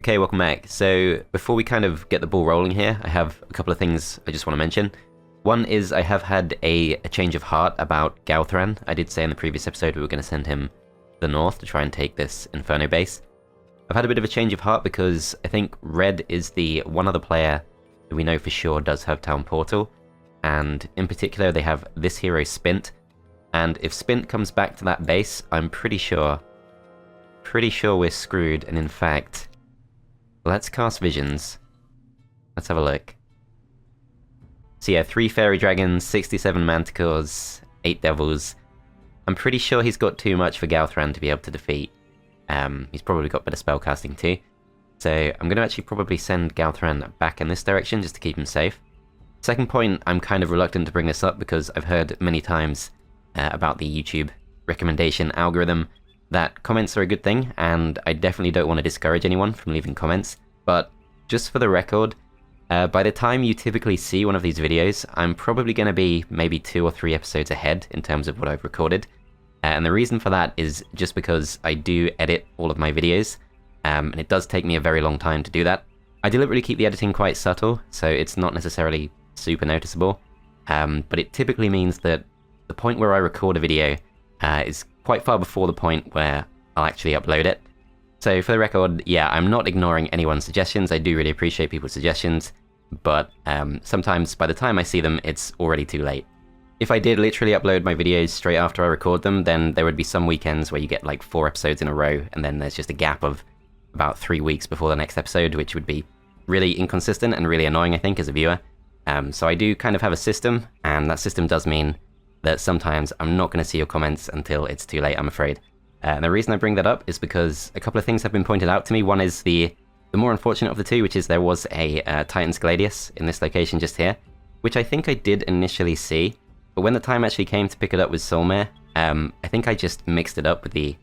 Okay, welcome back. So before we kind of get the ball rolling here, I have a couple of things I just want to mention. One is I have had a change of heart about Galthran. I did say in the previous episode we were going to send him to the north to try and take this Inferno base. I've had a bit of a change of heart because I think Red is the one other player that we know for sure does have Town Portal, and in particular they have this hero Spint, and if Spint comes back to that base, I'm pretty sure we're screwed, and in fact, let's cast Visions. Let's have a look. So yeah, 3 Fairy Dragons, 67 Manticores, 8 Devils. I'm pretty sure he's got too much for Galthran to be able to defeat. He's probably got better spellcasting too. So I'm going to actually probably send Galthran back in this direction just to keep him safe. Second point, I'm kind of reluctant to bring this up because I've heard many times about the YouTube recommendation algorithm that comments are a good thing, and I definitely don't want to discourage anyone from leaving comments. But just for the record, by the time you typically see one of these videos, I'm probably going to be maybe 2 or 3 episodes ahead in terms of what I've recorded. And the reason for that is just because I do edit all of my videos, and it does take me a very long time to do that. I deliberately keep the editing quite subtle, so it's not necessarily super noticeable, but it typically means that the point where I record a video is quite far before the point where I'll actually upload it. So for the record, yeah, I'm not ignoring anyone's suggestions. I do really appreciate people's suggestions, but sometimes by the time I see them, it's already too late. If I did literally upload my videos straight after I record them, then there would be some weekends where you get like 4 episodes in a row, and then there's just a gap of about 3 weeks before the next episode, which would be really inconsistent and really annoying, I think, as a viewer. So I do kind of have a system, and that system does mean that sometimes I'm not going to see your comments until it's too late, I'm afraid. And the reason I bring that up is because a couple of things have been pointed out to me. One is the more unfortunate of the two, which is there was a Titan's Gladius in this location just here, which I think I did initially see, but when the time actually came to pick it up with Soulmare, I think I just mixed it up with the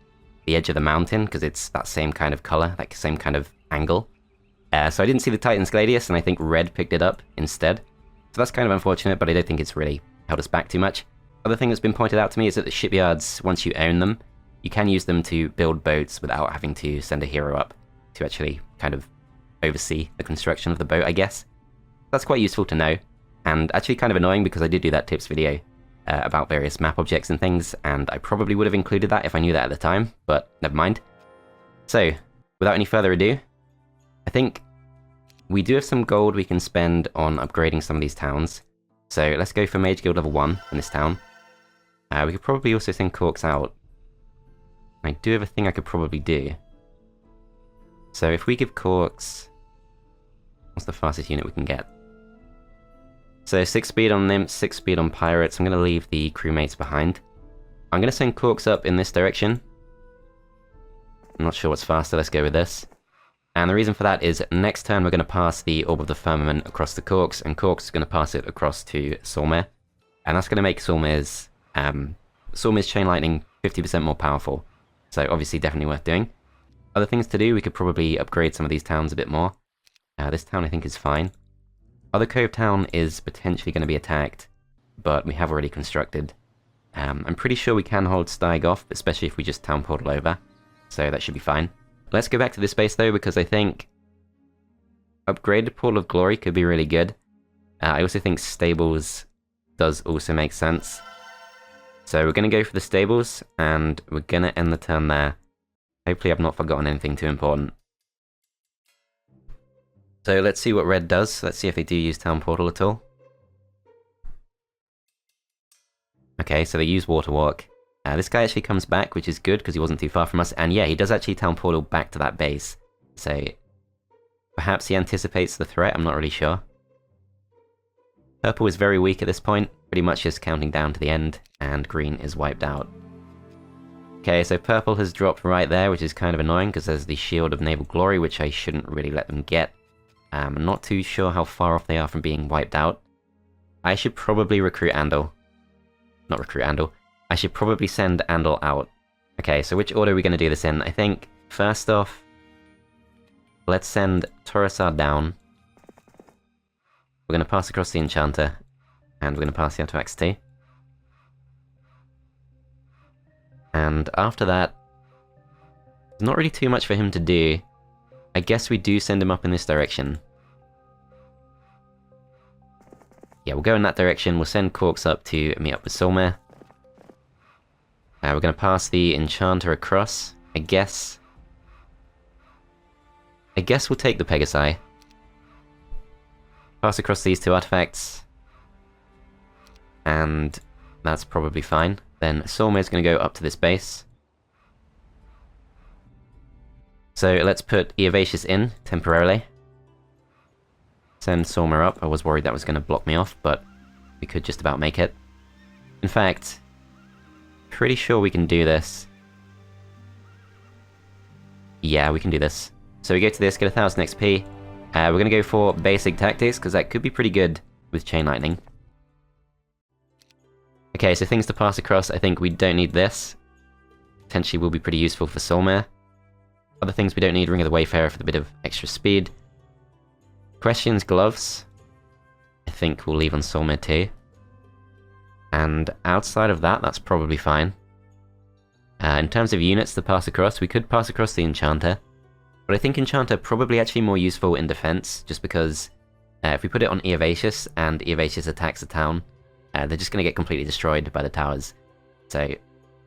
edge of the mountain, because it's that same kind of color, like same kind of angle. So I didn't see the Titan's Gladius, and I think Red picked it up instead. So that's kind of unfortunate, but I don't think it's really held us back too much. Other thing that's been pointed out to me is that the shipyards, once you own them, you can use them to build boats without having to send a hero up to actually kind of oversee the construction of the boat, I guess. That's quite useful to know, and actually kind of annoying because I did do that tips video about various map objects and things, and I probably would have included that if I knew that at the time, but never mind. So, without any further ado, I think we do have some gold we can spend on upgrading some of these towns. So let's go for Mage Guild level 1 in this town. We could probably also send Corks out. I do have a thing I could probably do. So if we give Corks... what's the fastest unit we can get? So 6 speed on Nymphs, 6 speed on Pirates. I'm going to leave the crewmates behind. I'm going to send Corks up in this direction. I'm not sure what's faster, let's go with this. And the reason for that is next turn we're going to pass the Orb of the Firmament across to Corks, and Corks is going to pass it across to Soulmare. And that's going to make Soulmare's Chain Lightning 50% more powerful. So obviously definitely worth doing. Other things to do, we could probably upgrade some of these towns a bit more. This town I think is fine. Other Cove town is potentially going to be attacked, but we have already constructed. I'm pretty sure we can hold Steig off, especially if we just town portal over. So that should be fine. Let's go back to this base though, because I think upgraded Pool of Glory could be really good. I also think Stables does also make sense. So we're going to go for the Stables, and we're going to end the turn there. Hopefully I've not forgotten anything too important. So let's see what Red does. Let's see if they do use Town Portal at all. Okay, so they use Water Walk. This guy actually comes back, which is good, because he wasn't too far from us. And yeah, he does actually Town Portal back to that base. So perhaps he anticipates the threat, I'm not really sure. Purple is very weak at this point, pretty much just counting down to the end, and green is wiped out. Okay, so purple has dropped right there, which is kind of annoying, because there's the Shield of Naval Glory, which I shouldn't really let them get. I'm not too sure how far off they are from being wiped out. I should probably recruit Andal. Not recruit Andal. I should probably send Andal out. Okay, so which order are we going to do this in? I think, first off, let's send Torosar down. We're going to pass across the Enchanter, and we're going to pass the Artifacts too. And after that, there's not really too much for him to do. I guess we do send him up in this direction. Yeah, we'll go in that direction. We'll send Corks up to meet up with Solmir. We're going to pass the Enchanter across. I guess we'll take the Pegasi. Pass across these two artifacts. And that's probably fine. Then Solmir's going to go up to this base. So let's put Eovacius in temporarily. Send Solmir up. I was worried that was going to block me off, but we could just about make it. In fact, pretty sure we can do this. Yeah, we can do this. So we go to this, get 1000 XP. We're going to go for basic tactics, because that could be pretty good with Chain Lightning. Okay, so things to pass across. I think we don't need this. Potentially will be pretty useful for Solmir. Other things we don't need, Ring of the Wayfarer for the bit of extra speed. Questions, Gloves. I think we'll leave on Solmir too. And outside of that, that's probably fine. In terms of units to pass across, we could pass across the Enchanter. But I think Enchanter probably actually more useful in defense, just because if we put it on Eovacius and Eovacius attacks a town, they're just going to get completely destroyed by the towers. So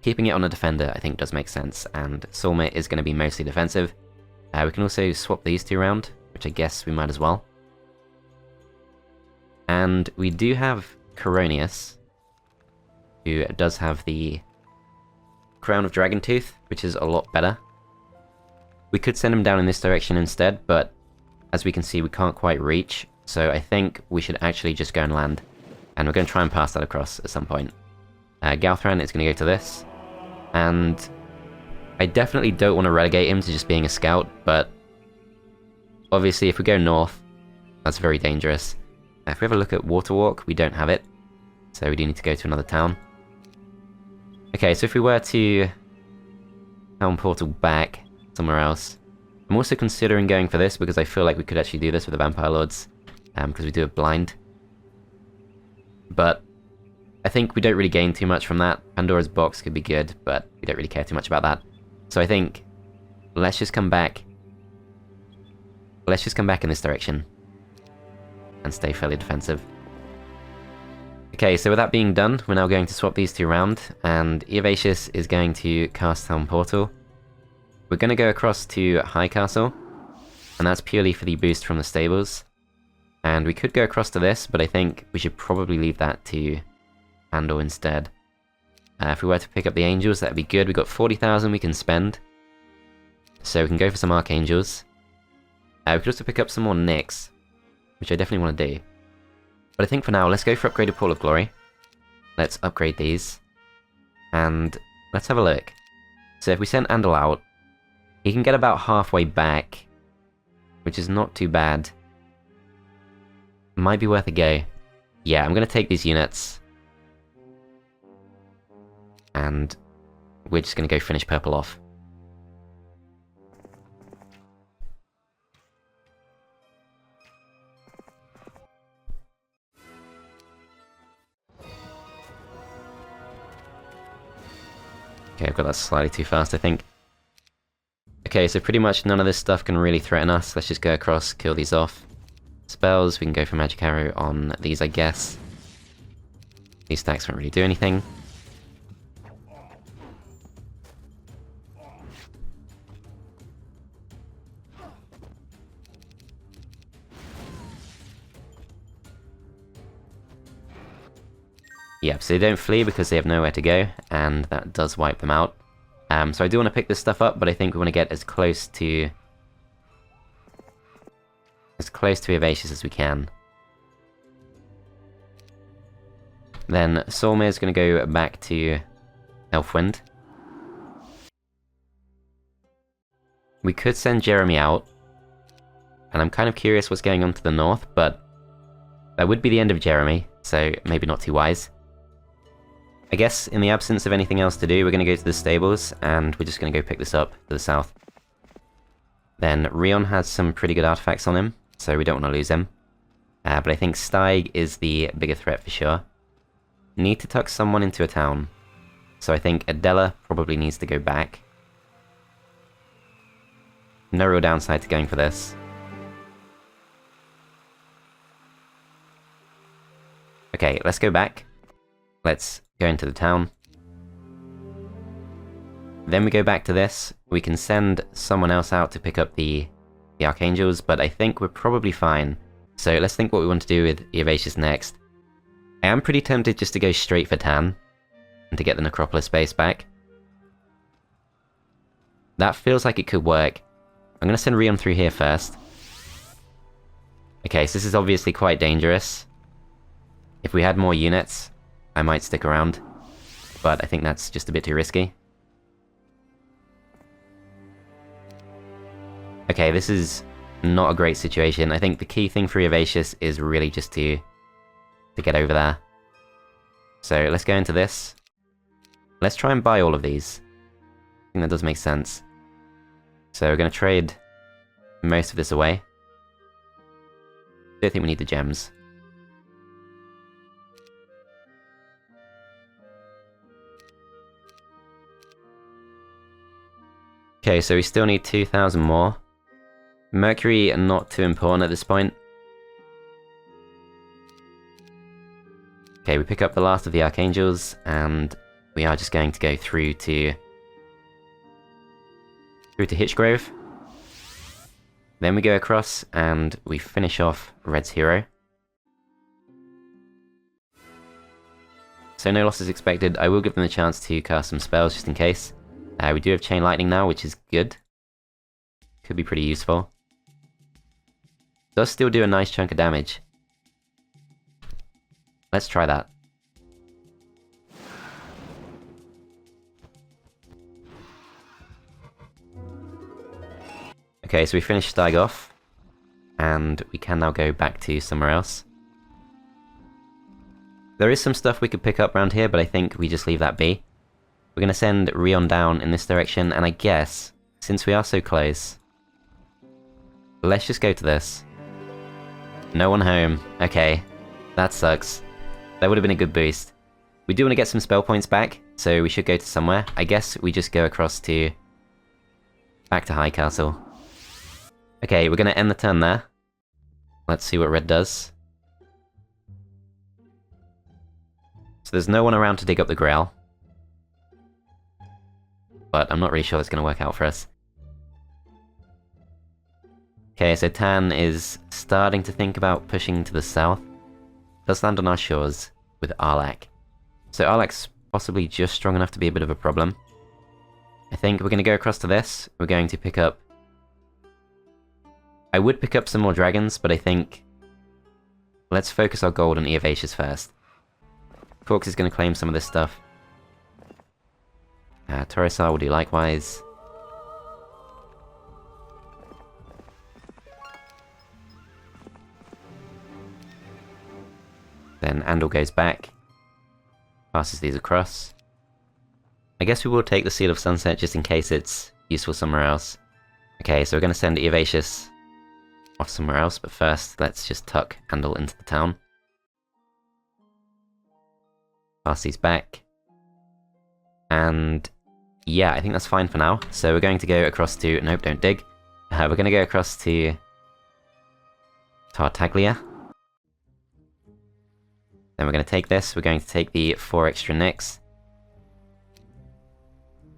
keeping it on a defender I think does make sense, and Solmir is going to be mostly defensive. We can also swap these two around, which I guess we might as well. And we do have Coronius, who does have the Crown of Dragontooth, which is a lot better. We could send him down in this direction instead, but as we can see we can't quite reach, so I think we should actually just go and land. And we're going to try and pass that across at some point. Galthran is going to go to this, and I definitely don't want to relegate him to just being a scout, but obviously if we go north, that's very dangerous. If we have a look at Waterwalk, we don't have it, so we do need to go to another town. Okay, so if we were to town portal back somewhere else, I'm also considering going for this because I feel like we could actually do this with the Vampire Lords, because we do have blind. But I think we don't really gain too much from that. Pandora's box could be good, but we don't really care too much about that. So I think let's just come back. Let's just come back in this direction and stay fairly defensive. Okay, so with that being done, we're now going to swap these two around, and Eovacius is going to cast Town Portal. We're going to go across to High Castle, and that's purely for the boost from the stables. And we could go across to this, but I think we should probably leave that to Andor instead. If we were to pick up the Angels, that'd be good. We've got 40,000 we can spend, so we can go for some Archangels. We could also pick up some more Nyx, which I definitely want to do. But I think for now, let's go for Upgraded Pool of Glory. Let's upgrade these. And let's have a look. So if we send Andal out, he can get about halfway back, which is not too bad. Might be worth a go. Yeah, I'm going to take these units. And we're just going to go finish Purple off. Okay, I've got that slightly too fast, I think. Okay, so pretty much none of this stuff can really threaten us. Let's just go across, kill these off. Spells, we can go for Magic Arrow on these, I guess. These stacks won't really do anything. Yep, so they don't flee because they have nowhere to go, and that does wipe them out. So I do want to pick this stuff up, but I think we want to get as close to Eovacius as we can. Then Solmir is going to go back to Elfwind. We could send Jeremy out, and I'm kind of curious what's going on to the north, but that would be the end of Jeremy, so maybe not too wise. I guess in the absence of anything else to do, we're going to go to the stables, and we're just going to go pick this up to the south. Then Rion has some pretty good artifacts on him, so we don't want to lose him. But I think Steig is the bigger threat for sure. Need to tuck someone into a town, so I think Adela probably needs to go back. No real downside to going for this. Okay, let's go back. Let's go into the town. Then we go back to this. We can send someone else out to pick up the Archangels, but I think we're probably fine. So let's think what we want to do with Eovacius next. I am pretty tempted just to go straight for Tan, and to get the Necropolis base back. That feels like it could work. I'm going to send Rion through here first. Okay, so this is obviously quite dangerous. If we had more units, I might stick around, but I think that's just a bit too risky. Okay, this is not a great situation. I think the key thing for Eovacius is really just to get over there. So let's go into this. Let's try and buy all of these. I think that does make sense. So we're going to trade most of this away. Don't think we need the gems. Okay, so we still need 2,000 more. Mercury not too important at this point. Okay, we pick up the last of the Archangels, and we are just going to go through to Hitchgrove. Then we go across, and we finish off Red's hero. So no losses expected. I will give them a chance to cast some spells just in case. We do have Chain Lightning now, which is good. Could be pretty useful. Does still do a nice chunk of damage. Let's try that. Okay, so we finished Steig off, and we can now go back to somewhere else. There is some stuff we could pick up around here, but I think we just leave that be. We're going to send Rion down in this direction, and I guess, since we are so close, let's just go to this. No one home. Okay, that sucks. That would have been a good boost. We do want to get some spell points back, so we should go to somewhere. I guess we just go across to... back to High Castle. Okay, we're going to end the turn there. Let's see what Red does. So there's no one around to dig up the Grail. But I'm not really sure that's going to work out for us. Okay, so Tan is starting to think about pushing to the south. Does land on our shores with Arlak. So Arlak's possibly just strong enough to be a bit of a problem. I think we're going to go across to this. We're going to pick up... I would pick up some more dragons, but I think... let's focus our gold on Eovacius first. Corks is going to claim some of this stuff. Torresar will do likewise. Then Andal goes back. Passes these across. I guess we will take the Seal of Sunset just in case it's useful somewhere else. Okay, so we're going to send Eovacius off somewhere else, but first let's just tuck Andal into the town. Pass these back. And yeah, I think that's fine for now. So we're going to go across to... nope, don't dig. We're going to go across to Tartaglia. Then we're going to take this. We're going to take the 4 extra nicks.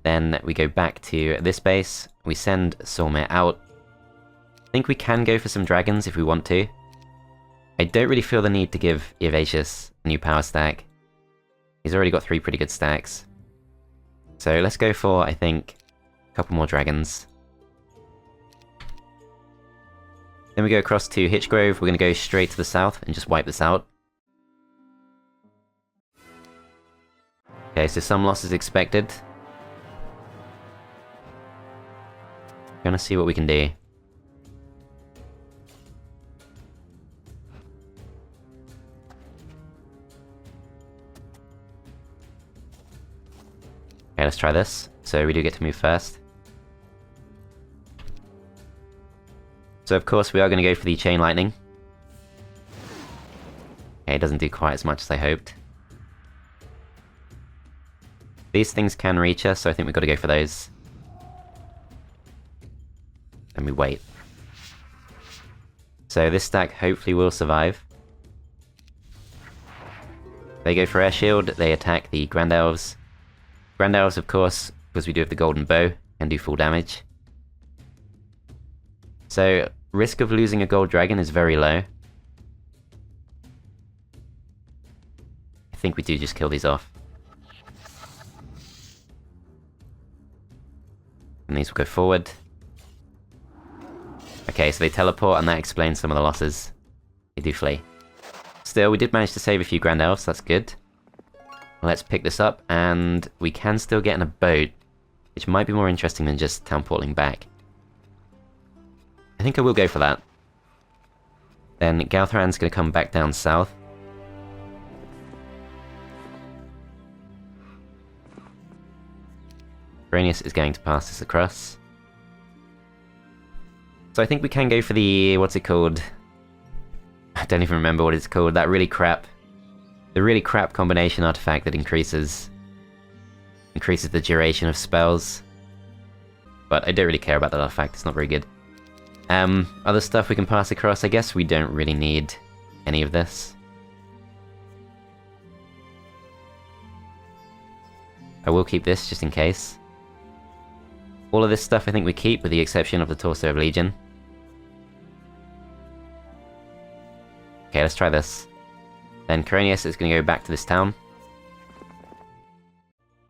Then we go back to this base. We send Solmir out. I think we can go for some dragons if we want to. I don't really feel the need to give Eovacius a new power stack. He's already got 3 pretty good stacks. So let's go for, I think, a couple more dragons. Then we go across to Hitchgrove. We're going to go straight to the south and just wipe this out. Okay, so some losses expected. Gonna see what we can do. Okay, let's try this. So we do get to move first. So of course we are going to go for the Chain Lightning. Okay, it doesn't do quite as much as I hoped. These things can reach us, so I think we've got to go for those. and we wait. So this stack hopefully will survive. They go for air shield, they attack the Grand Elves. Grand Elves, of course, because we do have the golden bow, can do full damage. So, risk of losing a gold dragon is very low. I think we do just kill these off. And these will go forward. Okay, so they teleport, and that explains some of the losses. They do flee. Still, we did manage to save a few Grand Elves, so that's good. Let's pick this up, and we can still get in a boat, which might be more interesting than just teleporting back. I think I will go for that. Then Galthran's going to come back down south. Rhaenius is going to pass this across. So I think we can go for the... what's it called? I don't even remember what it's called. That really crap... the really crap combination artifact that increases the duration of spells. But I don't really care about that artifact, it's not very good. Other stuff we can pass across, I guess we don't really need any of this. I will keep this just in case. All of this stuff I think we keep, with the exception of the Torso of Legion. Okay, let's try this. Then Coronius is going to go back to this town.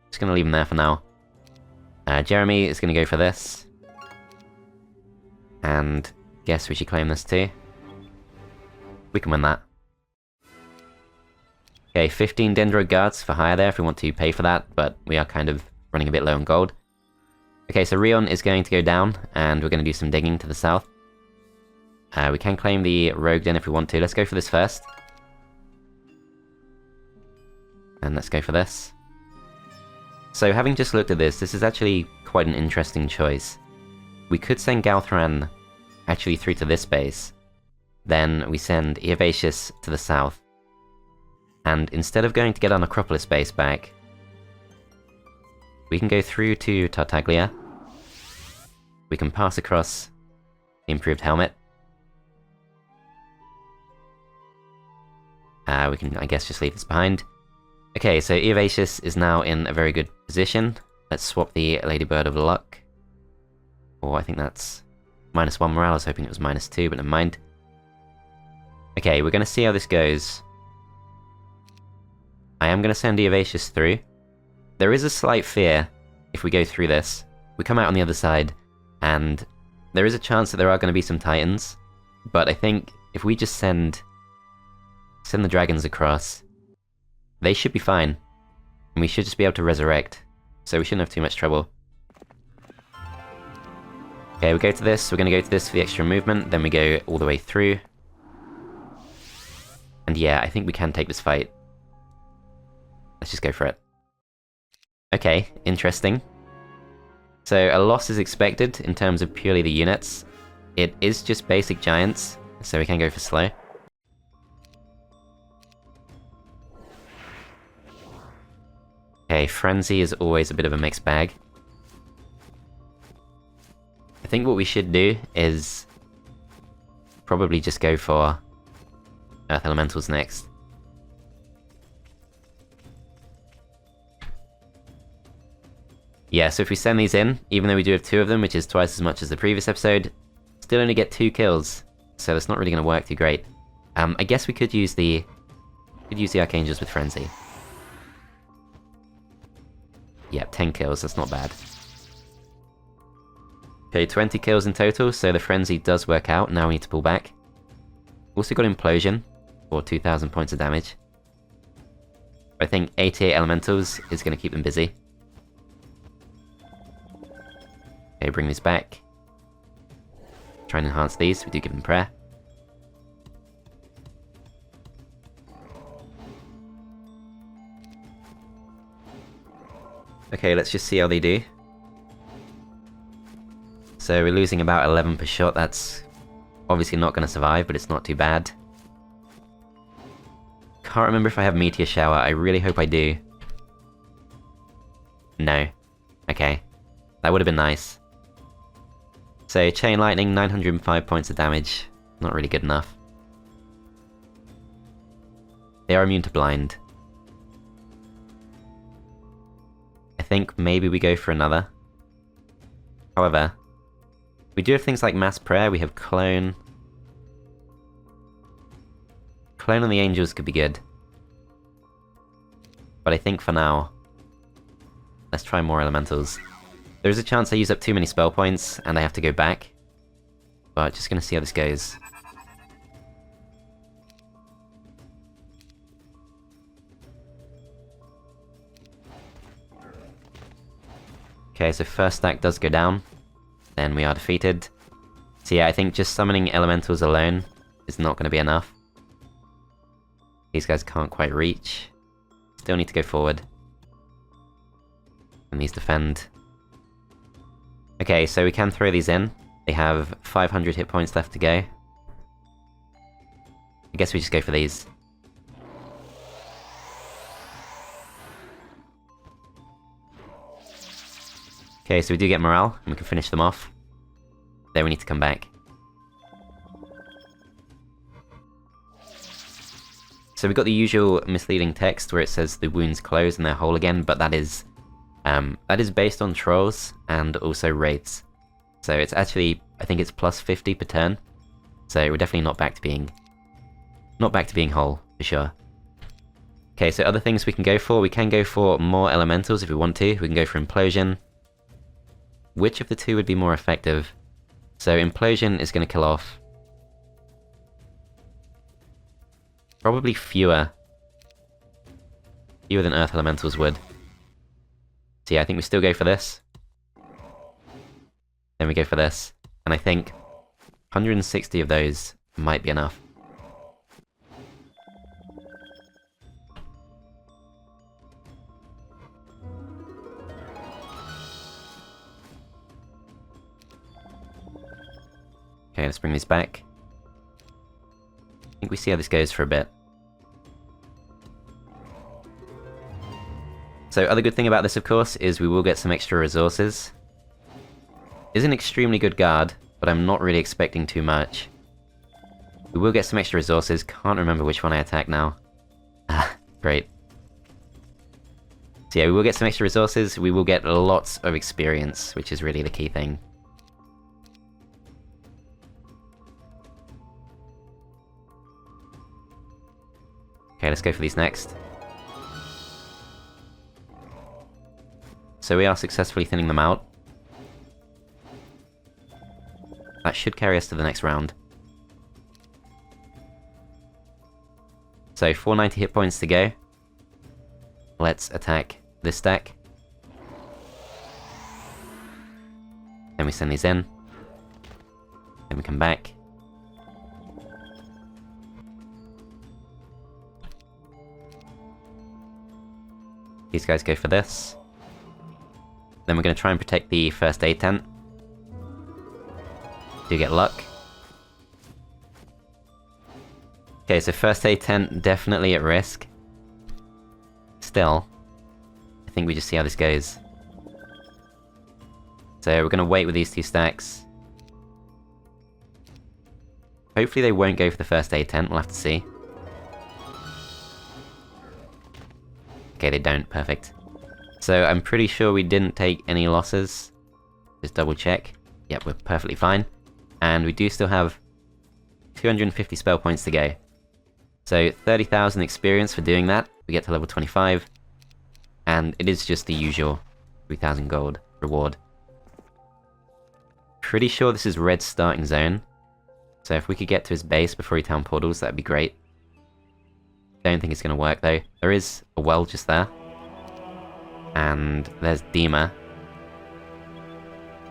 Just going to leave him there for now. Jeremy is going to go for this. And guess we should claim this too. We can win that. Okay, 15 Dendro Guards for hire there if we want to pay for that, but we are kind of running a bit low on gold. Okay, so Rion is going to go down, and we're going to do some digging to the south. We can claim the Rogue Den if we want to. Let's go for this first. And let's go for this. So having just looked at this is actually quite an interesting choice. We could send Galthran actually through to this base. Then we send Eovacius to the south. And instead of going to get our Necropolis base back, we can go through to Tartaglia. We can pass across the improved helmet. We can, I guess, just leave this behind. Okay, so Eovacius is now in a very good position. Let's swap the Ladybird of Luck. Or I think that's -1 morale. I was hoping it was -2, but never mind. Okay, we're going to see how this goes. I am going to send Eovacius through. There is a slight fear if we go through this. We come out on the other side, and there is a chance that there are going to be some Titans. But I think if we just send the dragons across, they should be fine. And we should just be able to resurrect. So we shouldn't have too much trouble. Okay, we go to this. We're going to go to this for the extra movement. Then we go all the way through. And yeah, I think we can take this fight. Let's just go for it. Okay, interesting. So a loss is expected in terms of purely the units. It is just basic giants, so we can go for slow. Okay, Frenzy is always a bit of a mixed bag. I think what we should do is probably just go for Earth Elementals next. Yeah, so if we send these in, even though we do have 2 of them, which is twice as much as the previous episode, still only get 2 kills, so that's not really going to work too great. I guess we could use the Archangels with Frenzy. Yeah, 10 kills, that's not bad. Okay, 20 kills in total, so the Frenzy does work out. Now we need to pull back. Also got Implosion, for 2,000 points of damage. I think 88 Elementals is going to keep them busy. Okay, bring these back. Try and enhance these, we do give them prayer. Okay, let's just see how they do. So we're losing about 11 per shot, that's obviously not going to survive, but it's not too bad. Can't remember if I have Meteor Shower, I really hope I do. No. Okay. That would have been nice. So Chain Lightning, 905 points of damage. Not really good enough. They are immune to blind. I think maybe we go for another. However, we do have things like Mass Prayer, we have Clone. Clone on the Angels could be good. But I think for now, let's try more Elementals. There is a chance I use up too many spell points and I have to go back. But just gonna see how this goes. Okay, so first stack does go down. Then we are defeated. So yeah, I think just summoning Elementals alone is not going to be enough. These guys can't quite reach. Still need to go forward. And these defend. Okay, so we can throw these in. They have 500 hit points left to go. I guess we just go for these. Okay, so we do get morale, and we can finish them off. Then we need to come back. So we've got the usual misleading text where it says the wounds close and they're whole again, but that is based on trolls and also wraiths. So it's actually, I think it's plus 50 per turn. So we're definitely not back to being whole, for sure. Okay, so other things we can go for more elementals if we want to. We can go for implosion. Which of the two would be more effective? So implosion is going to kill off probably fewer than earth elementals would. So yeah, I think we still go for this. Then we go for this. And I think 160 of those might be enough. Okay, let's bring these back. I think we see how this goes for a bit. So, other good thing about this, of course, is we will get some extra resources. Is an extremely good guard, but I'm not really expecting too much. We will get some extra resources, can't remember which one I attack now. Ah, great. So yeah, we will get some extra resources, we will get lots of experience, which is really the key thing. Okay, let's go for these next. So we are successfully thinning them out. That should carry us to the next round. So 490 hit points to go. Let's attack this stack. Then we send these in. Then we come back. These guys go for this. Then we're going to try and protect the first aid tent. Do get luck. Okay, so first aid tent definitely at risk. Still, I think we just see how this goes. So we're going to wait with these two stacks. Hopefully they won't go for the first aid tent, we'll have to see. Okay, they don't. Perfect. So I'm pretty sure we didn't take any losses. Just double check. Yep, we're perfectly fine. And we do still have 250 spell points to go. So 30,000 experience for doing that. We get to level 25. And it is just the usual 3,000 gold reward. Pretty sure this is Red's starting zone. So if we could get to his base before he town portals, that'd be great. Don't think it's going to work though. There is a well just there. And there's Dima.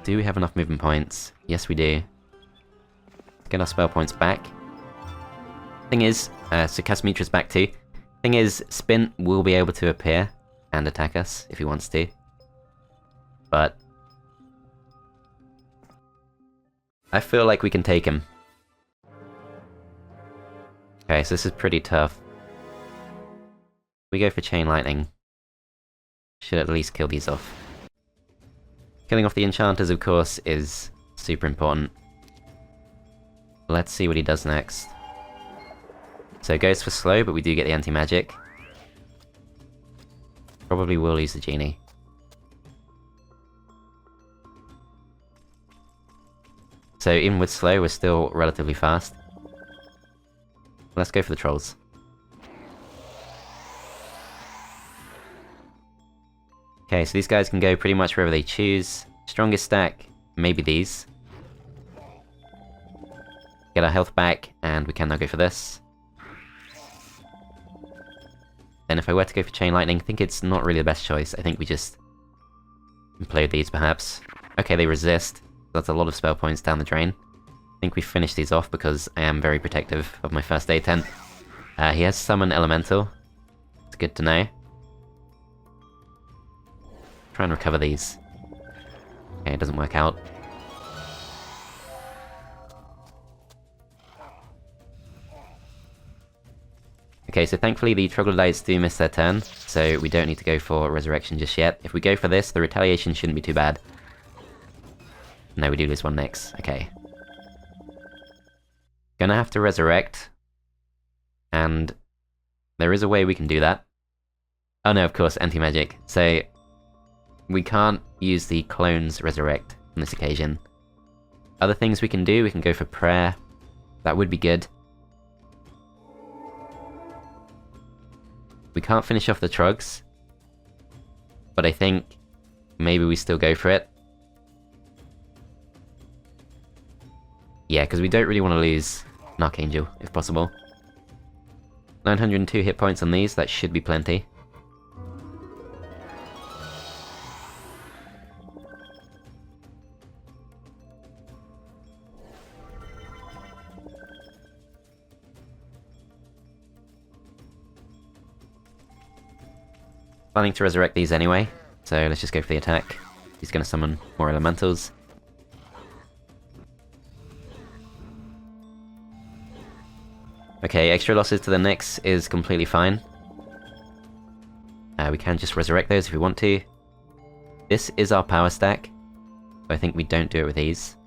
Do we have enough movement points? Yes, we do. Get our spell points back. Thing is, so Casimitra's back too. Thing is, Spin will be able to appear and attack us if he wants to. But I feel like we can take him. Okay, so this is pretty tough. We go for Chain Lightning. Should at least kill these off. Killing off the enchanters, of course, is Super important. Let's see what he does next. So it goes for slow, but we do get the anti-magic. Probably will use the genie. So even with slow, we're still relatively fast. Let's go for the trolls. Okay, so these guys can go pretty much wherever they choose. Strongest stack, maybe these. Get our health back, and we can now go for this. Then if I were to go for Chain Lightning, I think it's not really the best choice. I think we just implode these, perhaps. Okay, they resist. That's a lot of spell points down the drain. I think we finish these off because I am very protective of my first aid tent. He has Summon Elemental. It's good to know. Try and recover these. Okay, it doesn't work out. Okay, so thankfully the troglodytes do miss their turn, so we don't need to go for Resurrection just yet. If we go for this, the retaliation shouldn't be too bad. No, we do lose one next. Okay. Gonna have to resurrect. And there is a way we can do that. Oh no, of course, anti-magic. So we can't use the clone's resurrect on this occasion. Other things we can do, we can go for prayer. That would be good. We can't finish off the Trogs. But I think maybe we still go for it. Yeah, because we don't really want to lose an Archangel, if possible. 902 hit points on these, that should be plenty. Planning to resurrect these anyway, so let's just go for the attack. He's going to summon more elementals. Okay, extra losses to the Nyx is completely fine. We can just resurrect those if we want to. This is our power stack, so I think we don't do it with these.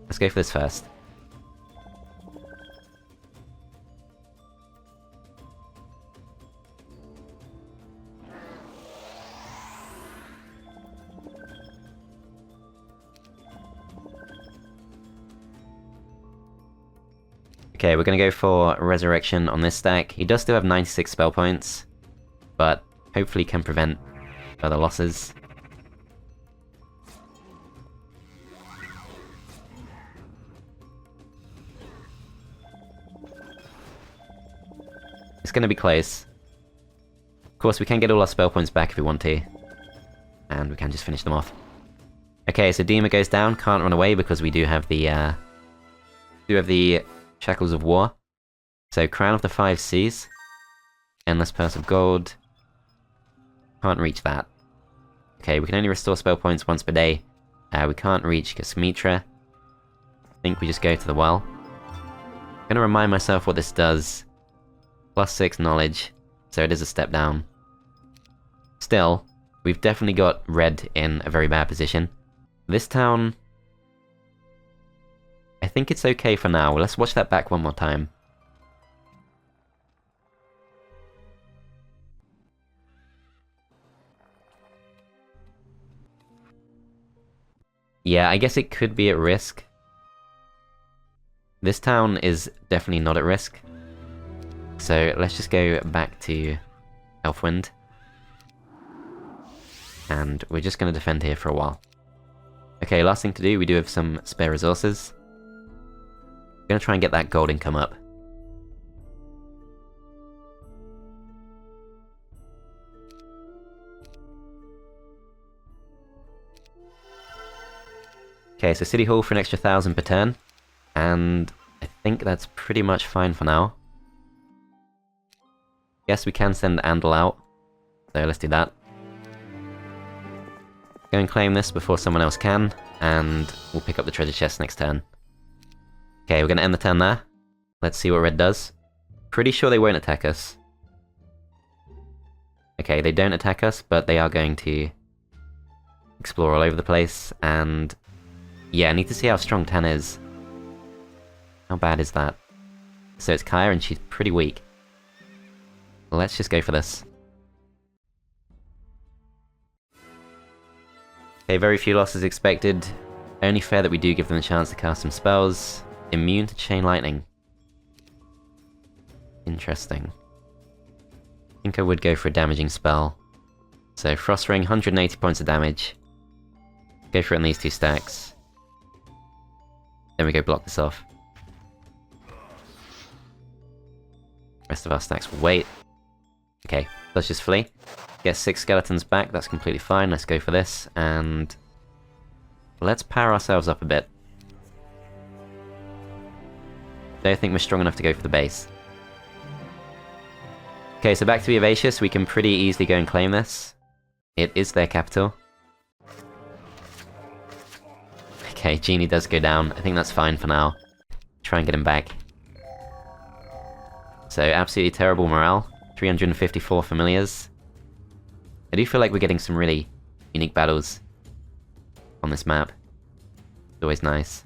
Let's go for this first. Okay, we're gonna go for Resurrection on this stack. He does still have 96 spell points, but hopefully can prevent further losses. It's gonna be close. Of course, we can get all our spell points back if we want to, and we can just finish them off. Okay, so Dima goes down, can't run away because we do have the Shackles of War. So Crown of the Five Seas, Endless Purse of Gold. Can't reach that. Okay, we can only restore spell points once per day. We can't reach Kasmitra. I think we just go to the well. I'm gonna remind myself what this does. +6 knowledge, so it is a step down. Still, we've definitely got red in a very bad position. This town, I think it's okay for now. Let's watch that back one more time. Yeah, I guess it could be at risk. This town is definitely not at risk. So let's just go back to Elfwind. And we're just going to defend here for a while. Okay, last thing to do, we do have some spare resources. I'm going to try and get that gold income up. Okay, so City Hall for an extra 1,000 per turn. And I think that's pretty much fine for now. Guess we can send Andal out. So let's do that. Go and claim this before someone else can, and we'll pick up the treasure chest next turn. Okay, we're going to end the turn there. Let's see what red does. Pretty sure they won't attack us. Okay, they don't attack us, but they are going to explore all over the place, and yeah, I need to see how strong 10 is. How bad is that? So it's Kaya and she's pretty weak. Let's just go for this. Okay, very few losses expected. Only fair that we do give them a chance to cast some spells. Immune to Chain Lightning. Interesting. I think I would go for a damaging spell. So Frost Ring, 180 points of damage. Go for it on these 2 stacks. Then we go block this off. Rest of our stacks will wait. Okay, let's just flee. Get 6 skeletons back, that's completely fine. Let's go for this, and let's power ourselves up a bit. Don't think we're strong enough to go for the base. Okay, so back to Eovacius, we can pretty easily go and claim this. It is their capital. Okay, Genie does go down. I think that's fine for now. Try and get him back. So, absolutely terrible morale. 354 familiars. I do feel like we're getting some really unique battles on this map. It's always nice.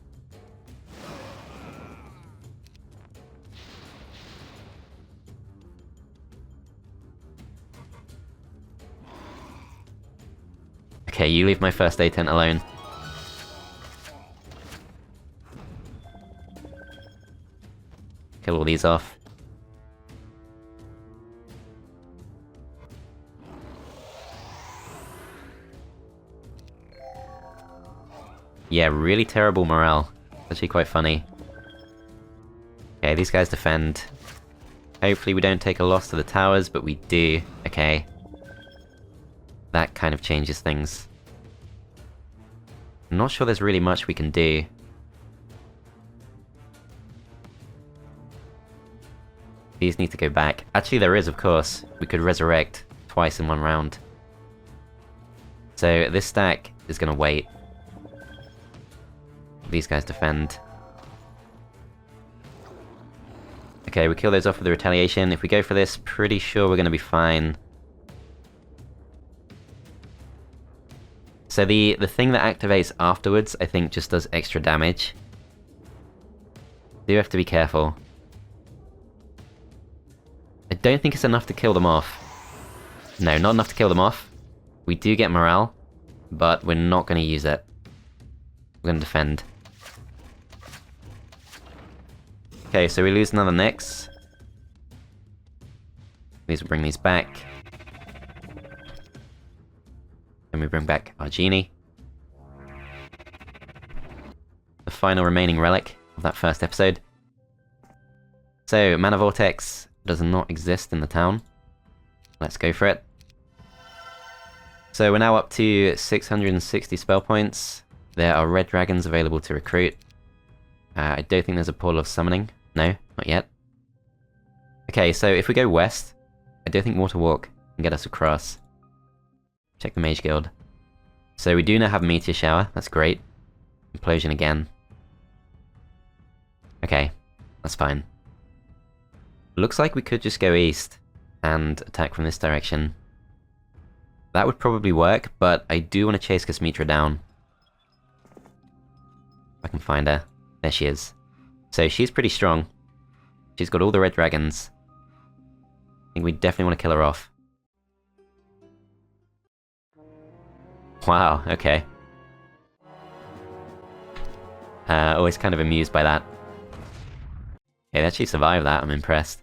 Okay, you leave my first aid tent alone. Kill all these off. Yeah, really terrible morale. Actually quite funny. Okay, these guys defend. Hopefully we don't take a loss to the towers, but we do. Okay. That kind of changes things. I'm not sure there's really much we can do. These need to go back. Actually there is, of course. We could resurrect twice in one round. So this stack is gonna wait. These guys defend. Okay, we kill those off with the retaliation. If we go for this, pretty sure we're going to be fine. So the thing that activates afterwards, I think, just does extra damage. Do have to be careful. I don't think it's enough to kill them off. No, not enough to kill them off. We do get morale, but we're not going to use it. We're going to defend. Okay, so we lose another Nyx. These will bring these back. And we bring back our Genie. The final remaining relic of that first episode. So, Mana Vortex does not exist in the town. Let's go for it. So we're now up to 660 spell points. There are red dragons available to recruit. I don't think there's a portal of summoning. No, not yet. Okay, so if we go west, I don't think Water Walk can get us across. Check the Mage Guild. So we do now have Meteor Shower, that's great. Implosion again. Okay, that's fine. Looks like we could just go east and attack from this direction. That would probably work, but I do want to chase Kosmitra down. If I can find her. There she is. So she's pretty strong. She's got all the red dragons. I think we definitely want to kill her off. Wow, okay. Always kind of amused by that. Okay, they actually survived that, I'm impressed.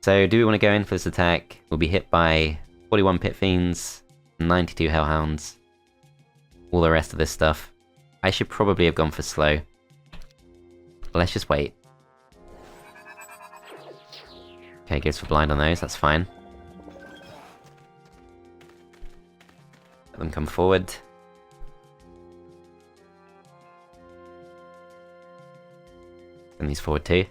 So, do we want to go in for this attack? We'll be hit by 41 Pit Fiends, 92 Hellhounds, all the rest of this stuff. I should probably have gone for slow. But let's just wait. Okay, goes for blind on those, that's fine. Let them come forward. Send these forward too.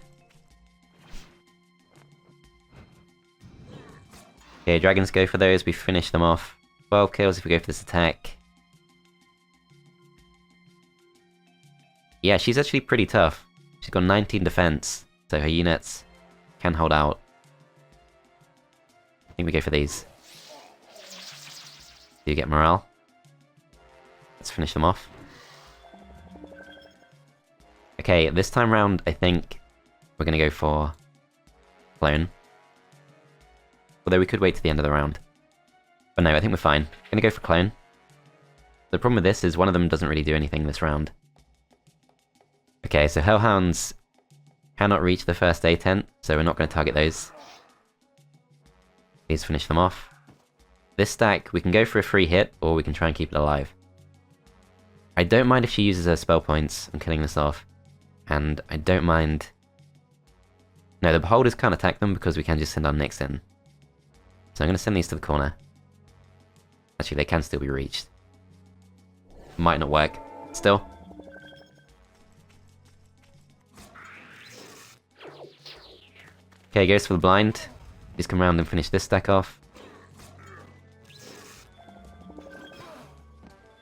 Okay, dragons go for those, we finish them off. 12 kills if we go for this attack. Yeah, she's actually pretty tough. She's got 19 defense, so her units can hold out. I think we go for these. Do you get morale? Let's finish them off. Okay, this time round, I think we're gonna go for clone. Although we could wait to the end of the round. But no, I think we're fine. Gonna go for clone. The problem with this is one of them doesn't really do anything this round. Okay, so Hellhounds cannot reach the first A tent, so we're not going to target those. Please finish them off. This stack, we can go for a free hit, or we can try and keep it alive. I don't mind if she uses her spell points on killing this off. And I don't mind... No, the Beholders can't attack them because we can just send our Nyx in. So I'm going to send these to the corner. Actually, they can still be reached. Might not work. Still. Okay, goes for the blind. Just come around and finish this stack off.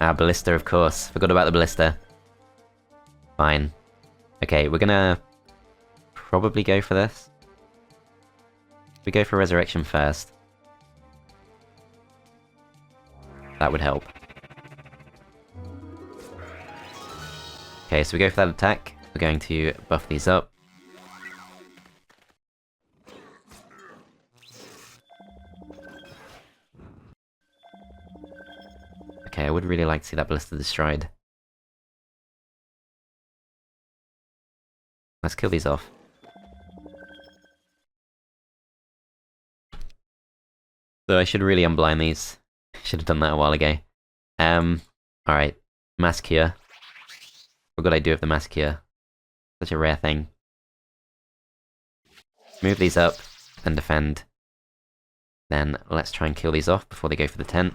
Ah, Ballista, of course. Forgot about the Ballista. Fine. Okay, we're gonna probably go for this. We go for Resurrection first. That would help. Okay, so we go for that attack. We're going to buff these up. Okay, I would really like to see that Ballista destroyed. Let's kill these off. So I should really unblind these. Should have done that a while ago. Alright. Mass Cure. What could I do with the Mass Cure? Such a rare thing. Move these up and defend. Then let's try and kill these off before they go for the tent.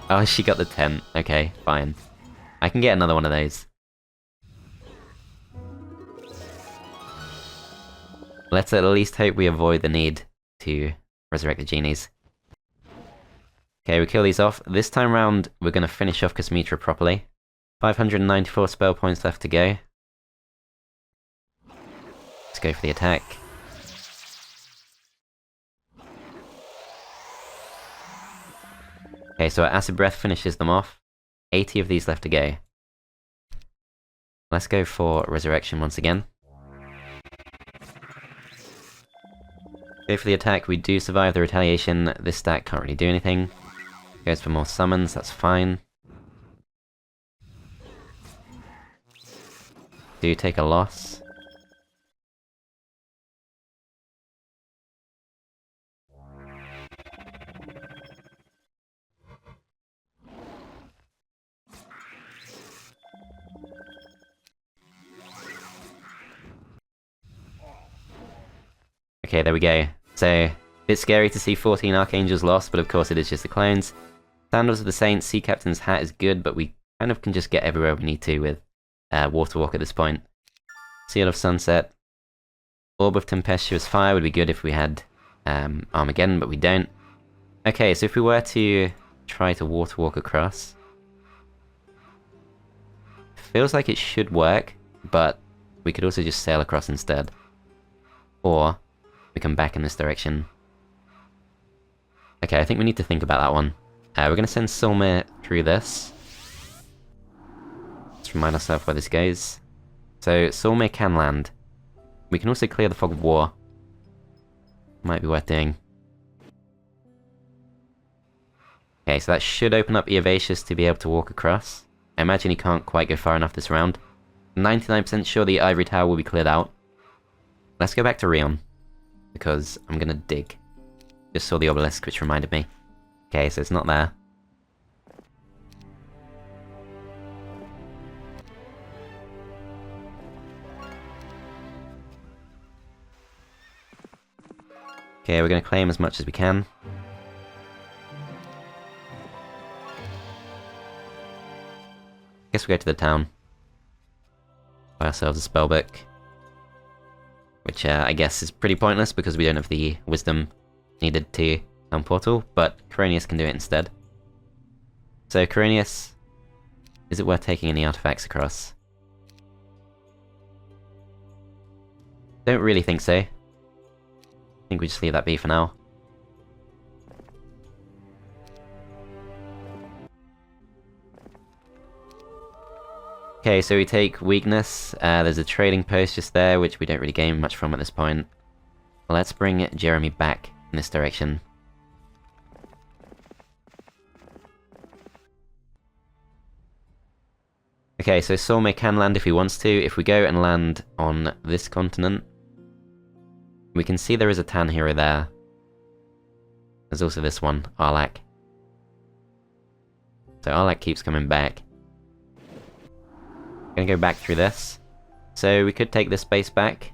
Oh, she got the tent. Okay, fine. I can get another one of those. Let's at least hope we avoid the need to resurrect the genies. Okay, we kill these off. This time round, we're going to finish off Cosmitra properly. 594 spell points left to go. Let's go for the attack. Okay, so our Acid Breath finishes them off. 80 of these left to go. Let's go for Resurrection once again. Go for the attack, we do survive the retaliation. This stack can't really do anything. Goes for more summons, that's fine. Do take a loss. Okay, there we go. So, a bit scary to see 14 Archangels lost, but of course it is just the clones. Sandals of the Saints, Sea Captain's Hat is good, but we kind of can just get everywhere we need to with Waterwalk at this point. Seal of Sunset. Orb of Tempestuous Fire would be good if we had Armageddon, but we don't. Okay, so if we were to try to Waterwalk across... Feels like it should work, but we could also just sail across instead. Or we come back in this direction. Okay, I think we need to think about that one. We're going to send Silmir through this. Let's remind ourselves where this goes. So, Silmir can land. We can also clear the Fog of War. Might be worth doing. Okay, so that should open up Eovacius to be able to walk across. I imagine he can't quite go far enough this round. 99% sure the Ivory Tower will be cleared out. Let's go back to Rion, because I'm gonna dig. Just saw the obelisk, which reminded me. Okay, so it's not there. Okay, we're gonna claim as much as we can. Guess we go to the town. Buy ourselves a spellbook. Which I guess is pretty pointless because we don't have the wisdom needed to town portal, but Coronius can do it instead. So Coronius, is it worth taking any artifacts across? Don't really think so. I think we just leave that be for now. Okay, so we take weakness. There's a trading post just there, which we don't really gain much from at this point. Let's bring Jeremy back in this direction. Okay, so Solmay can land if he wants to. If we go and land on this continent, we can see there is a Tan hero there. There's also this one, Arlak. So Arlak keeps coming back. Gonna go back through this. So we could take this base back.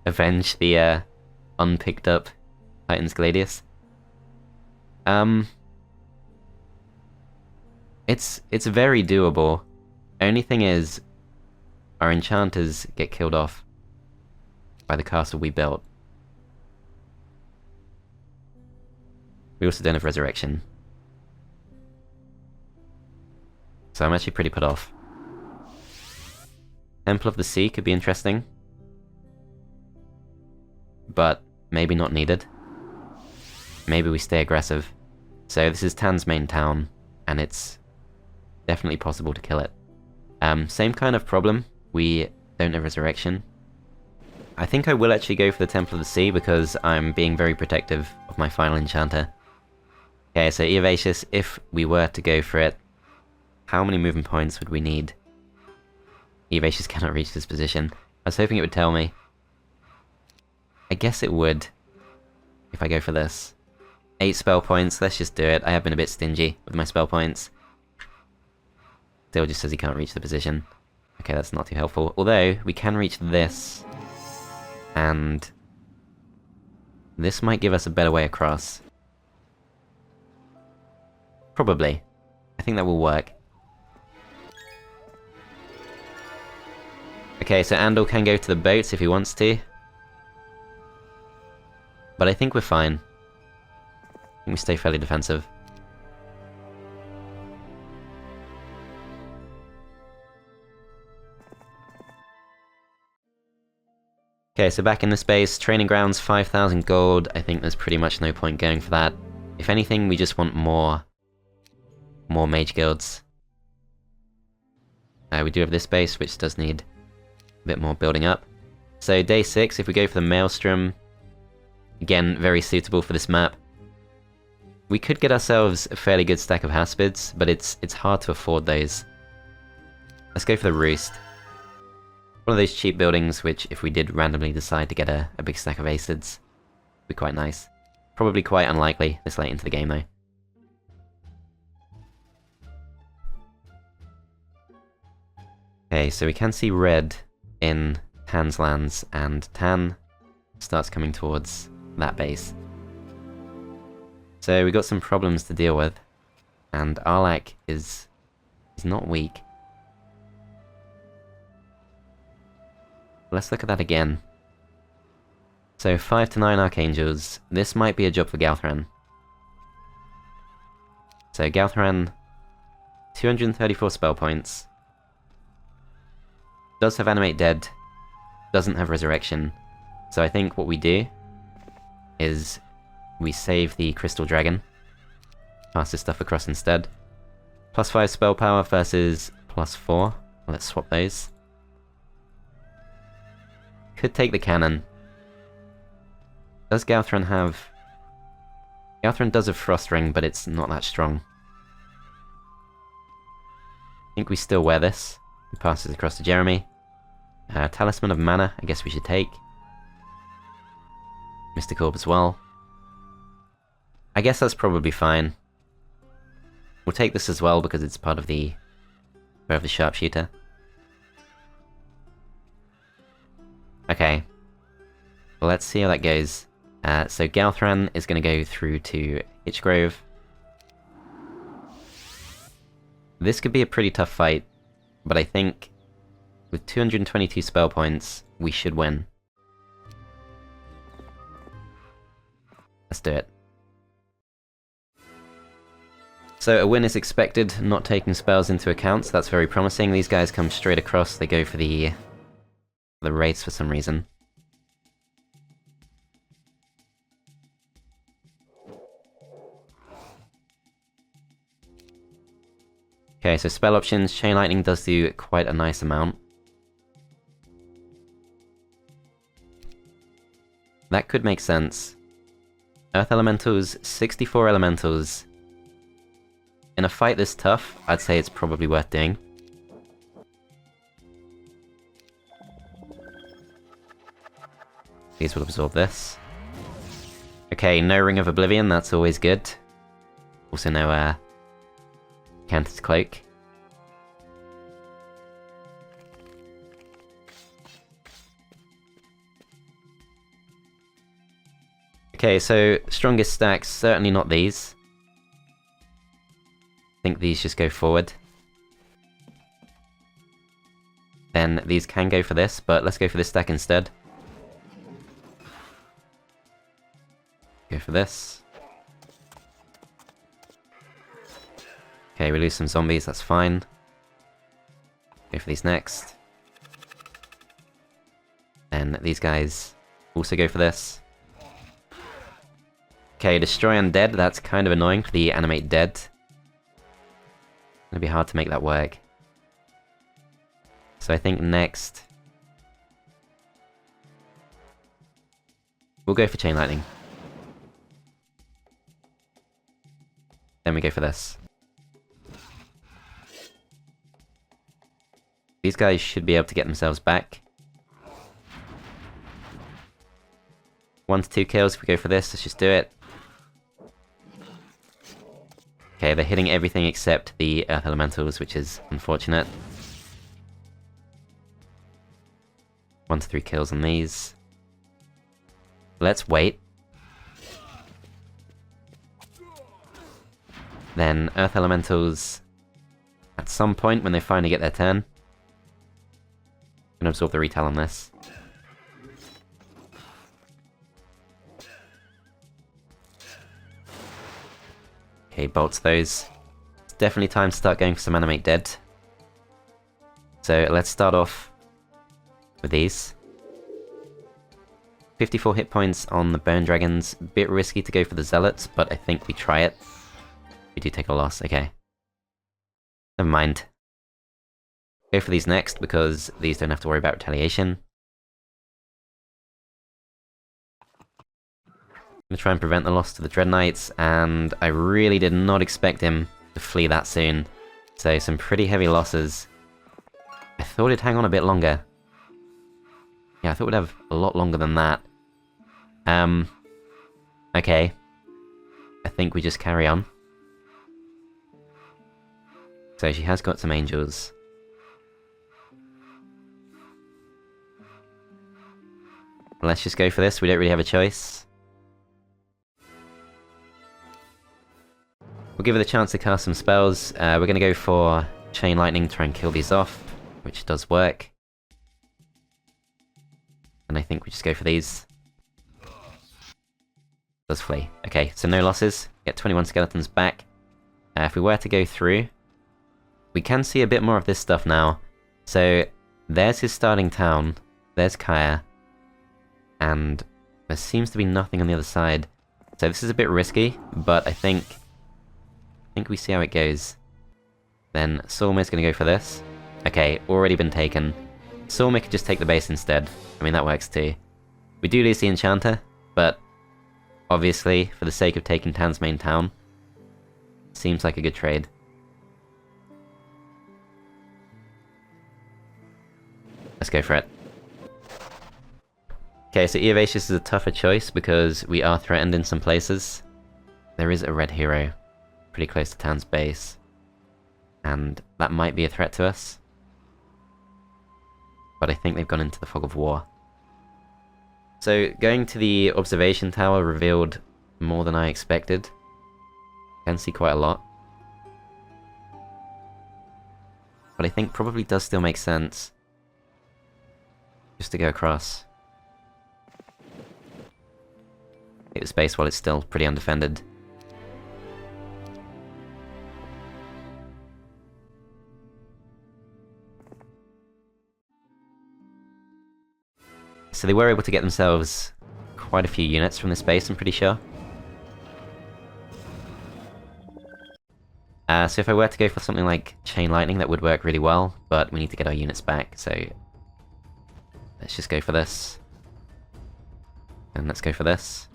Avenge the unpicked up Titan's Gladius. It's very doable. Only thing is, our enchanters get killed off by the castle we built. We also don't have resurrection. So I'm actually pretty put off. Temple of the Sea could be interesting. But maybe not needed. Maybe we stay aggressive. So this is Tan's main town, and it's definitely possible to kill it. Same kind of problem. We don't have resurrection. I think I will actually go for the Temple of the Sea because I'm being very protective of my final enchanter. Okay, so Eovacius, if we were to go for it, how many movement points would we need? Eovacius cannot reach this position. I was hoping it would tell me. I guess it would, if I go for this. 8 spell points, let's just do it. I have been a bit stingy with my spell points. Still just says he can't reach the position. Okay, that's not too helpful. Although, we can reach this. And this might give us a better way across. Probably. I think that will work. Okay, so Andal can go to the boats if he wants to. But I think we're fine. I think we stay fairly defensive. Okay, so back in the space, training grounds, 5,000 gold. I think there's pretty much no point going for that. If anything, we just want more mage guilds. We do have this base, which does need a bit more building up. So day 6, if we go for the Maelstrom, again, very suitable for this map. We could get ourselves a fairly good stack of Haspids, but it's hard to afford those. Let's go for the Roost. One of those cheap buildings which, if we did randomly decide to get a big stack of Acids, would be quite nice. Probably quite unlikely this late into the game though. Okay, so we can see red in Tan's lands, and Tan starts coming towards that base. So we got some problems to deal with, and Arlak is not weak. Let's look at that again. So 5 to 9 Archangels. This might be a job for Galthran. So Galthran, 234 spell points. Does have Animate Dead. Doesn't have Resurrection. So I think what we do is we save the Crystal Dragon. Pass this stuff across instead. +5 spell power versus +4. Let's swap those. Could take the cannon. Does Galthran have... Galthran does have Frost Ring, but it's not that strong. I think we still wear this. We pass this across to Jeremy. Talisman of Mana, I guess we should take. Mystic Orb as well. I guess that's probably fine. We'll take this as well because it's part of the Sharpshooter. Okay. Well, let's see how that goes. So Galthran is going to go through to Hitchgrove. This could be a pretty tough fight, but I think with 222 spell points, we should win. Let's do it. So a win is expected, not taking spells into account, so that's very promising. These guys come straight across, they go for the wraiths for some reason. Okay, so spell options, Chain Lightning does do quite a nice amount. That could make sense. Earth Elementals, 64 Elementals. In a fight this tough, I'd say it's probably worth doing. These will absorb this. Okay, no Ring of Oblivion, that's always good. Also no, Cantor's Cloak. Okay, so strongest stacks, certainly not these. I think these just go forward. Then these can go for this, but let's go for this stack instead. Go for this. Okay, we lose some zombies, that's fine. Go for these next. Then these guys also go for this. Okay, destroy undead, that's kind of annoying for the animate dead. It's gonna be hard to make that work. So I think next... we'll go for Chain Lightning. Then we go for this. These guys should be able to get themselves back. 1 to 2 kills if we go for this, let's just do it. Okay, they're hitting everything except the Earth Elementals, which is unfortunate. 1 to 3 kills on these. Let's wait. Then Earth Elementals, at some point when they finally get their turn, I'm gonna absorb the retail on this. Okay, bolts those. It's definitely time to start going for some animate dead. So let's start off with these. 54 hit points on the Bone Dragons. Bit risky to go for the Zealots, but I think we try it. We do take a loss, okay. Never mind. Go for these next, because these don't have to worry about retaliation. I'm gonna try and prevent the loss to the Dread Knights, and I really did not expect him to flee that soon. So some pretty heavy losses. I thought it'd hang on a bit longer. Yeah, I thought we'd have a lot longer than that. Okay. I think we just carry on. So she has got some angels. Let's just go for this, we don't really have a choice. We'll give her the chance to cast some spells. We're going to go for Chain Lightning to try and kill these off, which does work. And I think we just go for these. Does flee. Okay, so no losses. Get 21 skeletons back. If we were to go through, we can see a bit more of this stuff now. So there's his starting town. There's Kaya. And there seems to be nothing on the other side. So this is a bit risky, but I think we see how it goes. Then Soulmare's gonna go for this. Okay, already been taken. Soulmare could just take the base instead. I mean, that works too. We do lose the Enchanter, but obviously, for the sake of taking Tan's main town, seems like a good trade. Let's go for it. Okay, so Eovacius is a tougher choice because we are threatened in some places. There is a red hero pretty close to Tan's base, and that might be a threat to us. But I think they've gone into the Fog of War. So going to the observation tower revealed more than I expected. Can see quite a lot. But I think probably does still make sense just to go across. Hit the space while it's still pretty undefended. So they were able to get themselves quite a few units from this base, I'm pretty sure. So if I were to go for something like Chain Lightning, that would work really well, but we need to get our units back, so let's just go for this. And let's go for this.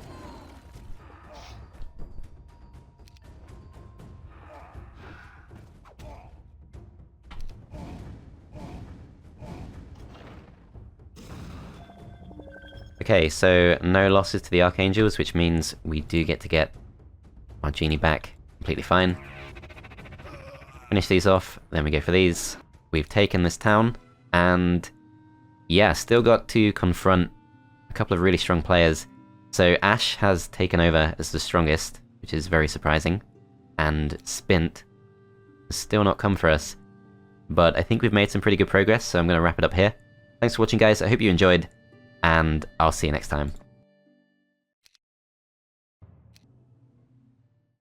Okay, so no losses to the Archangels, which means we do get our Genie back completely fine. Finish these off, then we go for these. We've taken this town, and yeah, still got to confront a couple of really strong players. So Ash has taken over as the strongest, which is very surprising, and Spint has still not come for us. But I think we've made some pretty good progress, so I'm going to wrap it up here. Thanks for watching, guys. I hope you enjoyed, and I'll see you next time.